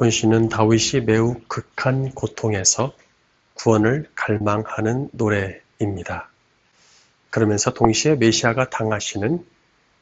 본시는 다윗이 매우 극한 고통에서 구원을 갈망하는 노래입니다. 그러면서 동시에 메시아가 당하시는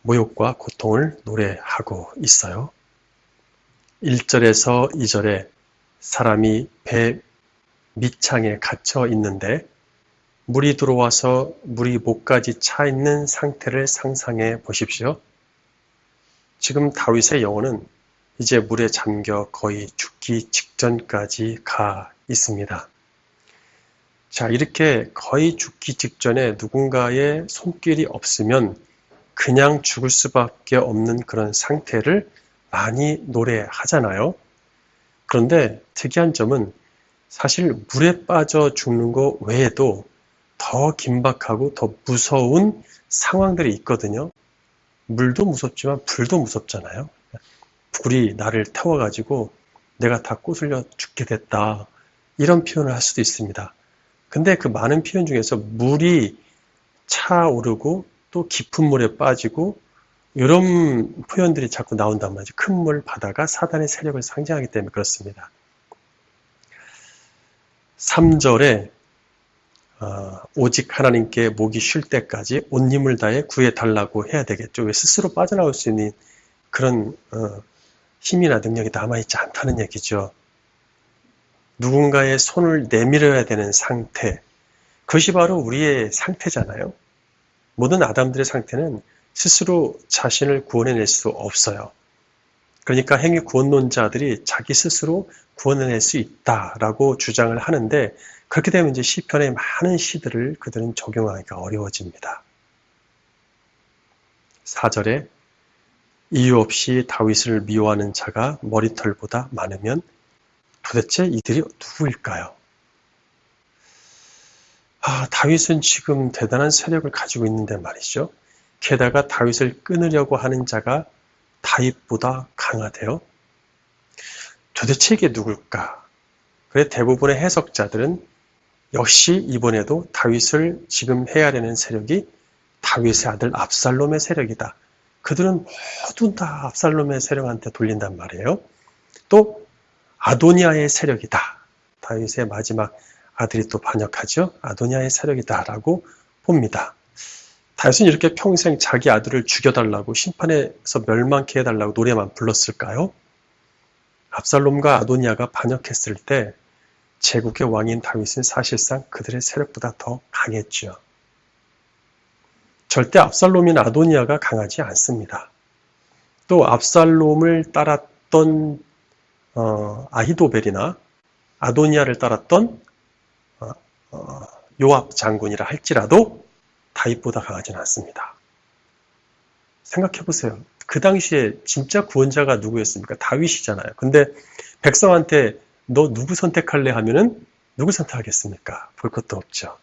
모욕과 고통을 노래하고 있어요. 1절에서 2절에 사람이 배 밑창에 갇혀 있는데 물이 들어와서 물이 목까지 차 있는 상태를 상상해 보십시오. 지금 다윗의 영혼은 이제 물에 잠겨 거의 죽기 직전까지 가 있습니다. 자, 이렇게 거의 죽기 직전에 누군가의 손길이 없으면 그냥 죽을 수밖에 없는 그런 상태를 많이 노래하잖아요. 그런데 특이한 점은 사실 물에 빠져 죽는 것 외에도 더 긴박하고 더 무서운 상황들이 있거든요. 물도 무섭지만 불도 무섭잖아요. 불이 나를 태워가지고 내가 다 꼬슬려 죽게 됐다. 이런 표현을 할 수도 있습니다. 근데 그 많은 표현 중에서 물이 차오르고 또 깊은 물에 빠지고 이런 표현들이 자꾸 나온단 말이죠. 큰 물, 바다가 사단의 세력을 상징하기 때문에 그렇습니다. 3절에 오직 하나님께 목이 쉴 때까지 온 힘을 다해 구해달라고 해야 되겠죠. 왜 스스로 빠져나올 수 있는 그런 힘이나 능력이 남아있지 않다는 얘기죠. 누군가의 손을 내밀어야 되는 상태, 그것이 바로 우리의 상태잖아요. 모든 아담들의 상태는 스스로 자신을 구원해낼 수 없어요. 그러니까 행위 구원론자들이 자기 스스로 구원해낼 수 있다라고 주장을 하는데 그렇게 되면 이제 시편의 많은 시들을 그들은 적용하기가 어려워집니다. 4절에 이유 없이 다윗을 미워하는 자가 머리털보다 많으면 도대체 이들이 누구일까요? 다윗은 지금 대단한 세력을 가지고 있는데 말이죠. 게다가 다윗을 끊으려고 하는 자가 다윗보다 강하대요. 도대체 이게 누굴까? 그래 대부분의 해석자들은 역시 이번에도 다윗을 지금 헤아리는 세력이 다윗의 아들 압살롬의 세력이다. 그들은 모두 다 압살롬의 세력한테 돌린단 말이에요. 또 아도니아의 세력이다. 다윗의 마지막 아들이 또 반역하죠. 아도니아의 세력이다라고 봅니다. 다윗은 이렇게 평생 자기 아들을 죽여달라고 심판에서 멸망케 해달라고 노래만 불렀을까요? 압살롬과 아도니아가 반역했을 때 제국의 왕인 다윗은 사실상 그들의 세력보다 더 강했죠. 절대 압살롬이나 아도니아가 강하지 않습니다. 또 압살롬을 따랐던 아히도벨이나 아도니아를 따랐던 요압 장군이라 할지라도 다윗보다 강하지는 않습니다. 생각해 보세요. 그 당시에 진짜 구원자가 누구였습니까? 다윗이잖아요. 근데 백성한테 너 누구 선택할래 하면은 누구 선택하겠습니까? 볼 것도 없죠.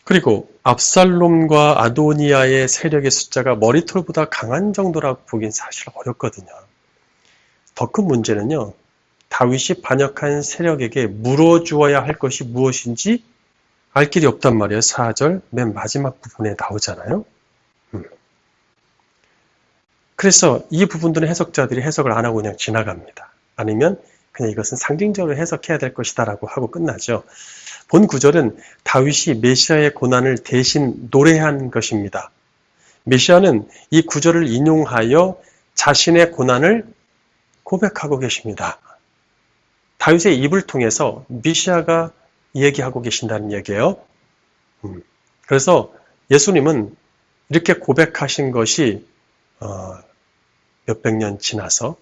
그리고 압살롬과 아도니아의 세력의 숫자가 머리털보다 강한 정도라고 보긴 사실 어렵거든요. 더 큰 문제는요. 다윗이 반역한 세력에게 물어주어야 할 것이 무엇인지 알 길이 없단 말이에요. 4절 맨 마지막 부분에 나오잖아요. 그래서 이 부분들은 해석자들이 해석을 안 하고 그냥 지나갑니다. 아니면 그냥 이것은 상징적으로 해석해야 될 것이다 라고 하고 끝나죠. 본 구절은 다윗이 메시아의 고난을 대신 노래한 것입니다. 메시아는 이 구절을 인용하여 자신의 고난을 고백하고 계십니다. 다윗의 입을 통해서 메시아가 얘기하고 계신다는 얘기예요. 그래서 예수님은 이렇게 고백하신 것이 몇백 년 지나서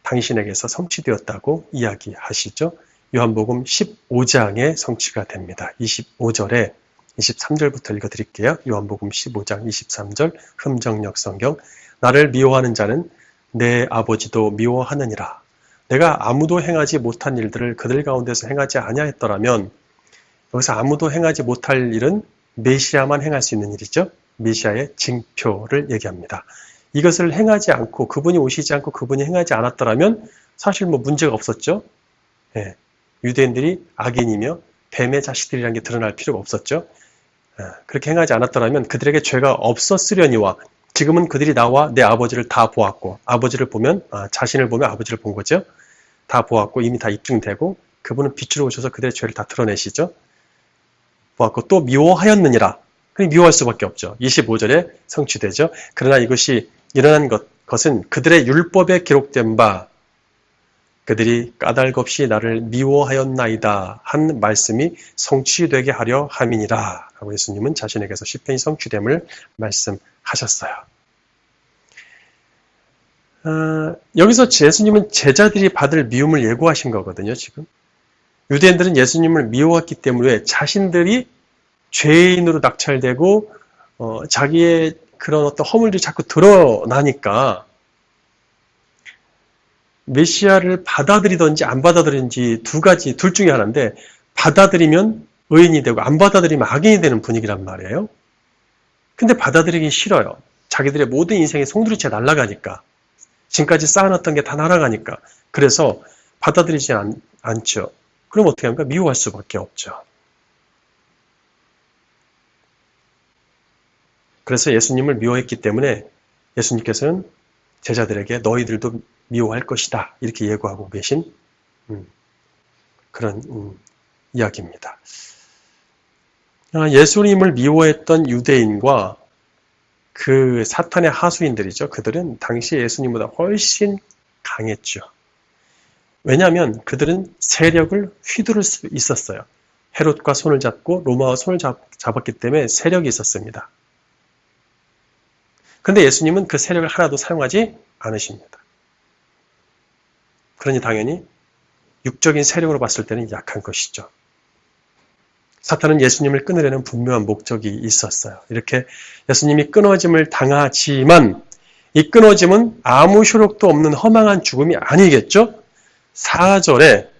당신에게서 성취되었다고 이야기하시죠. 요한복음 15장의 성취가 됩니다. 25절에 23절부터 읽어드릴게요. 요한복음 15장 23절 흠정역 성경. 나를 미워하는 자는 내 아버지도 미워하느니라. 내가 아무도 행하지 못한 일들을 그들 가운데서 행하지 아니하였더라면, 여기서 아무도 행하지 못할 일은 메시아만 행할 수 있는 일이죠. 메시아의 징표를 얘기합니다. 이것을 행하지 않고 그분이 오시지 않고 그분이 행하지 않았더라면 사실 문제가 없었죠. 예, 유대인들이 악인이며 뱀의 자식들이라는 게 드러날 필요가 없었죠. 그렇게 행하지 않았더라면 그들에게 죄가 없었으려니와 지금은 그들이 나와 내 아버지를 다 보았고, 아버지를 보면, 자신을 보면 아버지를 본 거죠. 다 보았고, 이미 다 입증되고, 그분은 빛으로 오셔서 그들의 죄를 다 드러내시죠. 보았고, 또 미워하였느니라. 그럼 미워할 수밖에 없죠. 25절에 성취되죠. 그러나 이것이 일어난 것은 그들의 율법에 기록된 바, 그들이 까닭 없이 나를 미워하였나이다 한 말씀이 성취되게 하려 함이니라 라고 예수님은 자신에게서 시편이 성취됨을 말씀하셨어요. 여기서 예수님은 제자들이 받을 미움을 예고하신 거거든요. 지금 유대인들은 예수님을 미워했기 때문에 자신들이 죄인으로 낙찰되고 자기의 그런 어떤 허물들이 자꾸 드러나니까 메시아를 받아들이든지 안 받아들이든지 둘 중에 하나인데, 받아들이면 의인이 되고 안 받아들이면 악인이 되는 분위기란 말이에요. 근데 받아들이기 싫어요. 자기들의 모든 인생이 송두리째 날아가니까. 지금까지 쌓아놨던 게 다 날아가니까. 그래서 받아들이지 않죠. 그럼 어떻게 합니까? 미워할 수밖에 없죠. 그래서 예수님을 미워했기 때문에 예수님께서는 제자들에게 너희들도 미워할 것이다 이렇게 예고하고 계신 그런 이야기입니다. 예수님을 미워했던 유대인과 그 사탄의 하수인들이죠. 그들은 당시 예수님보다 훨씬 강했죠. 왜냐하면 그들은 세력을 휘두를 수 있었어요. 헤롯과 손을 잡고 로마와 손을 잡았기 때문에 세력이 있었습니다. 그런데 예수님은 그 세력을 하나도 사용하지 않으십니다. 그러니 당연히 육적인 세력으로 봤을 때는 약한 것이죠. 사탄은 예수님을 끊으려는 분명한 목적이 있었어요. 이렇게 예수님이 끊어짐을 당하지만 이 끊어짐은 아무 효력도 없는 허망한 죽음이 아니겠죠? 4절에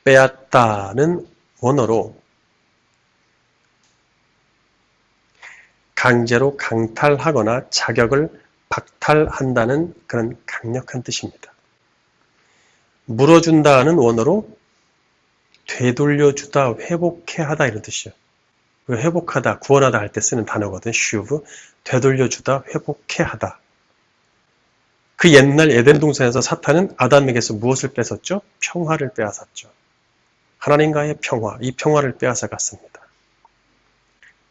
빼앗다는 원어로 강제로 강탈하거나 자격을 박탈한다는 그런 강력한 뜻입니다. 물어준다는 원어로 되돌려주다, 회복해 하다 이런 뜻이에요. 회복하다, 구원하다 할 때 쓰는 단어거든. 슈브, 되돌려주다, 회복해 하다. 그 옛날 에덴 동산에서 사탄은 아담에게서 무엇을 뺏었죠? 평화를 빼앗았죠. 하나님과의 평화, 이 평화를 빼앗아 갔습니다.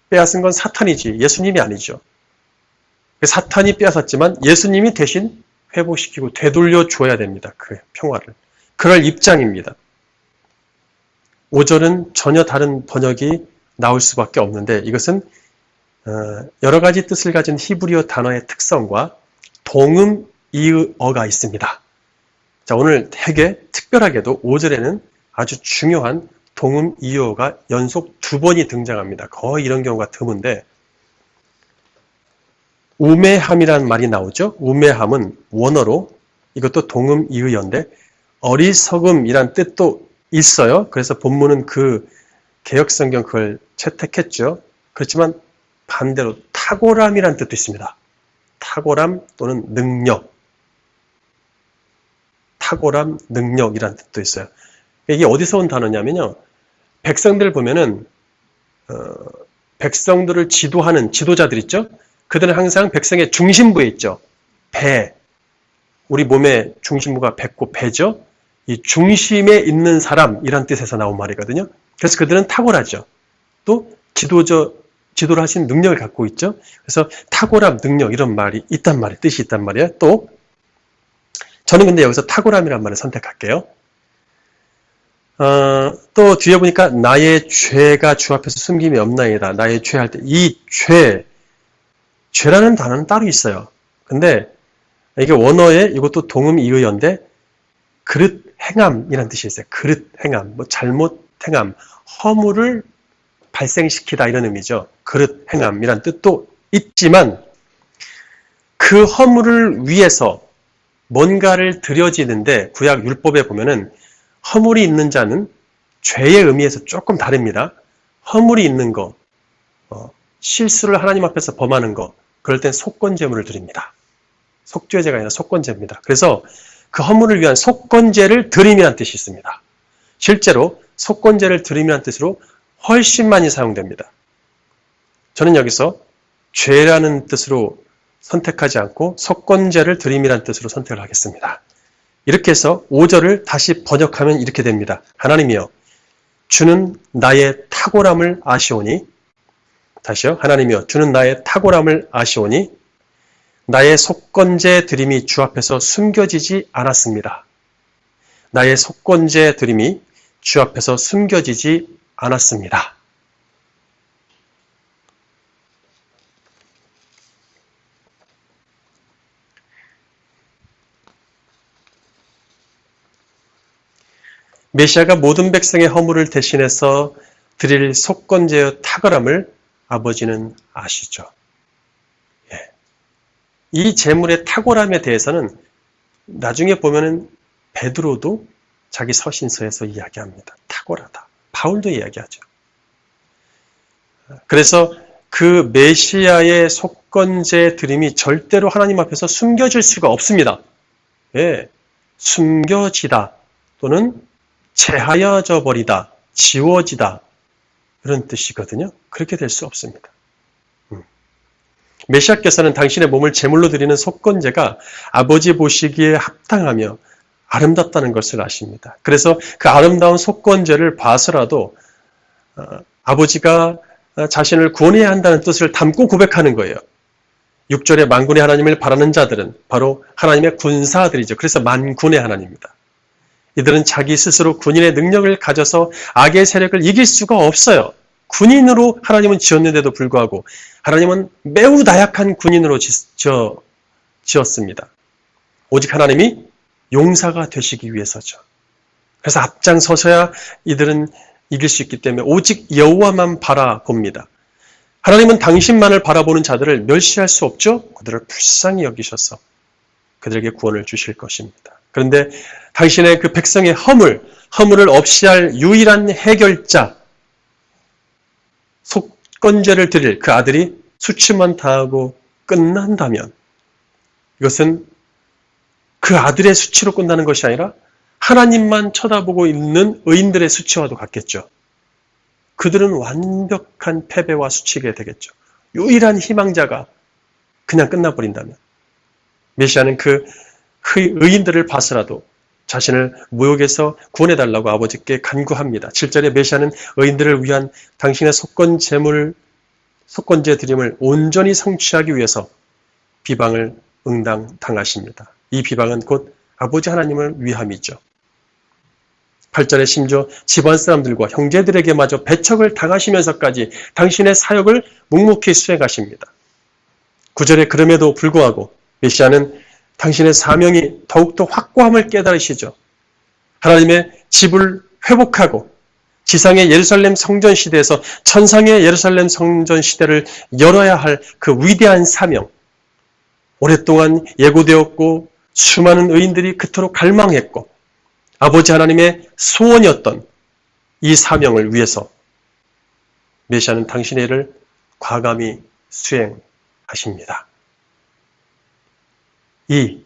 빼앗은 건 사탄이지 예수님이 아니죠. 사탄이 빼앗았지만 예수님이 대신 회복시키고 되돌려 줘야 됩니다. 그 평화를. 그럴 입장입니다. 5절은 전혀 다른 번역이 나올 수밖에 없는데 이것은 여러 가지 뜻을 가진 히브리어 단어의 특성과 동음 이어가 있습니다. 자, 오늘 되게 특별하게도 5절에는 아주 중요한 동음 이어가 연속 2번이 등장합니다. 거의 이런 경우가 드문데 우매함이라는 말이 나오죠. 우매함은 원어로 이것도 동음 이의어인데 어리석음이란 뜻도 있어요. 그래서 본문은 그 개역성경 그걸 채택했죠. 그렇지만 반대로 탁월함이란 뜻도 있습니다. 탁월함 또는 능력. 탁월함, 능력이란 뜻도 있어요. 이게 어디서 온 단어냐면요. 백성들 보면은 백성들을 지도하는 지도자들 있죠. 그들은 항상 백성의 중심부에 있죠. 배. 우리 몸의 중심부가 배고 배죠. 이 중심에 있는 사람이란 뜻에서 나온 말이거든요. 그래서 그들은 탁월하죠. 또 지도를 하신 능력을 갖고 있죠. 그래서 탁월함, 능력 이런 말이 있단 말이에요. 뜻이 있단 말이에요. 또 저는 근데 여기서 탁월함이란 말을 선택할게요. 또 뒤에 보니까 나의 죄가 주 앞에서 숨김이 없나이다. 나의 죄 할 때 이 죄라는 단어는 따로 있어요. 근데 이게 원어에 이것도 동음 이의어인데 그릇 행함이라는 뜻이 있어요. 그릇 행함, 뭐 잘못 행함, 허물을 발생시키다 이런 의미죠. 그릇 행함이라는 뜻도 있지만 그 허물을 위해서 뭔가를 드려지는데 구약 율법에 보면은 허물이 있는 자는 죄의 의미에서 조금 다릅니다. 허물이 있는 거, 실수를 하나님 앞에서 범하는 거, 그럴 땐 속건제물을 드립니다. 속죄제가 아니라 속건제입니다. 그래서 그 허물을 위한 속건제를 드림이라는 뜻이 있습니다. 실제로 속건제를 드림이라는 뜻으로 훨씬 많이 사용됩니다. 저는 여기서 죄라는 뜻으로 선택하지 않고 속건제를 드림이라는 뜻으로 선택을 하겠습니다. 이렇게 해서 5절을 다시 번역하면 이렇게 됩니다. 하나님이여, 주는 나의 탁월함을 아시오니, 다시요. 하나님이여, 주는 나의 탁월함을 아시오니 나의 속건제 드림이 주 앞에서 숨겨지지 않았습니다. 나의 속건제 드림이 주 앞에서 숨겨지지 않았습니다. 메시아가 모든 백성의 허물을 대신해서 드릴 속건제의 탁월함을 아버지는 아시죠. 예. 이 제물의 탁월함에 대해서는 나중에 보면은 베드로도 자기 서신서에서 이야기합니다. 탁월하다. 바울도 이야기하죠. 그래서 그 메시아의 속건제 드림이 절대로 하나님 앞에서 숨겨질 수가 없습니다. 예. 숨겨지다 또는 제하여져 버리다, 지워지다 이런 뜻이거든요. 그렇게 될 수 없습니다. 메시아께서는 당신의 몸을 제물로 드리는 속건제가 아버지 보시기에 합당하며 아름답다는 것을 아십니다. 그래서 그 아름다운 속건제를 봐서라도 아버지가 자신을 구원해야 한다는 뜻을 담고 고백하는 거예요. 6절에 만군의 하나님을 바라는 자들은 바로 하나님의 군사들이죠. 그래서 만군의 하나님입니다. 이들은 자기 스스로 군인의 능력을 가져서 악의 세력을 이길 수가 없어요. 군인으로 하나님은 지었는데도 불구하고 하나님은 매우 나약한 군인으로 지었습니다. 오직 하나님이 용사가 되시기 위해서죠. 그래서 앞장서서야 이들은 이길 수 있기 때문에 오직 여호와만 바라봅니다. 하나님은 당신만을 바라보는 자들을 멸시할 수 없죠. 그들을 불쌍히 여기셔서 그들에게 구원을 주실 것입니다. 그런데 당신의 그 백성의 허물을 없이 할 유일한 해결자, 속건제를 드릴 그 아들이 수치만 당하고 끝난다면 이것은 그 아들의 수치로 끝나는 것이 아니라 하나님만 쳐다보고 있는 의인들의 수치와도 같겠죠. 그들은 완벽한 패배와 수치게 되겠죠. 유일한 희망자가 그냥 끝나버린다면 메시아는 그 의인들을 봐서라도 자신을 모욕에서 구원해달라고 아버지께 간구합니다. 7절에 메시아는 의인들을 위한 당신의 속건제 드림을 온전히 성취하기 위해서 비방을 응당하십니다. 이 비방은 곧 아버지 하나님을 위함이죠. 8절에 심지어 집안 사람들과 형제들에게마저 배척을 당하시면서까지 당신의 사역을 묵묵히 수행하십니다. 9절에 그럼에도 불구하고 메시아는 당신의 사명이 더욱더 확고함을 깨달으시죠. 하나님의 집을 회복하고 지상의 예루살렘 성전 시대에서 천상의 예루살렘 성전 시대를 열어야 할 그 위대한 사명, 오랫동안 예고되었고 수많은 의인들이 그토록 갈망했고 아버지 하나님의 소원이었던 이 사명을 위해서 메시아는 당신의 일을 과감히 수행하십니다. 이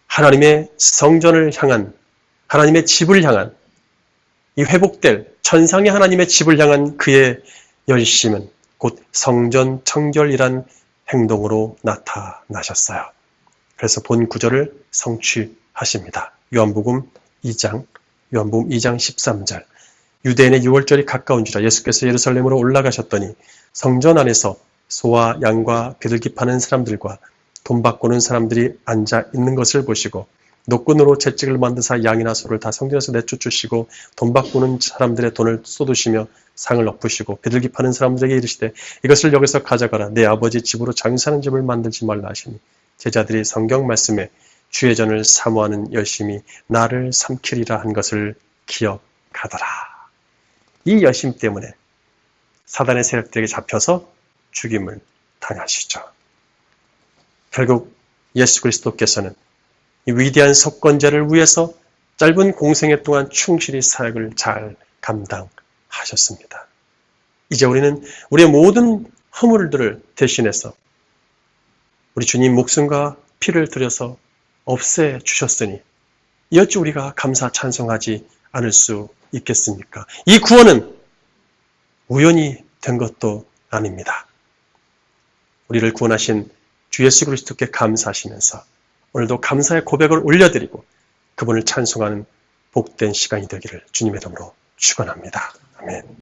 하나님의 성전을 향한, 하나님의 집을 향한, 이 회복될 천상의 하나님의 집을 향한 그의 열심은 곧 성전 청결이란 행동으로 나타나셨어요. 그래서 본 구절을 성취하십니다. 요한복음 2장 13절. 유대인의 유월절이 가까운지라 예수께서 예루살렘으로 올라가셨더니 성전 안에서 소와 양과 비둘기 파는 사람들과 돈 바꾸는 사람들이 앉아 있는 것을 보시고 노끈으로 채찍을 만드사 양이나 소를 다 성전에서 내쫓으시고 돈 바꾸는 사람들의 돈을 쏟으시며 상을 엎으시고 비둘기 파는 사람들에게 이르시되 이것을 여기서 가져가라. 내 아버지 집으로 장사하는 집을 만들지 말라 하시니 제자들이 성경 말씀에 주의 전을 사모하는 열심이 나를 삼키리라 한 것을 기억하더라. 이 열심 때문에 사단의 세력들에게 잡혀서 죽임을 당하시죠. 결국 예수 그리스도께서는 이 위대한 속건제를 위해서 짧은 공생애 동안 충실히 사역을 잘 감당하셨습니다. 이제 우리는 우리의 모든 허물들을 대신해서 우리 주님 목숨과 피를 들여서 없애주셨으니 이 어찌 우리가 감사 찬송하지 않을 수 있겠습니까? 이 구원은 우연히 된 것도 아닙니다. 우리를 구원하신 주 예수 그리스도께 감사하시면서 오늘도 감사의 고백을 올려드리고 그분을 찬송하는 복된 시간이 되기를 주님의 이름으로 축원합니다. 아멘.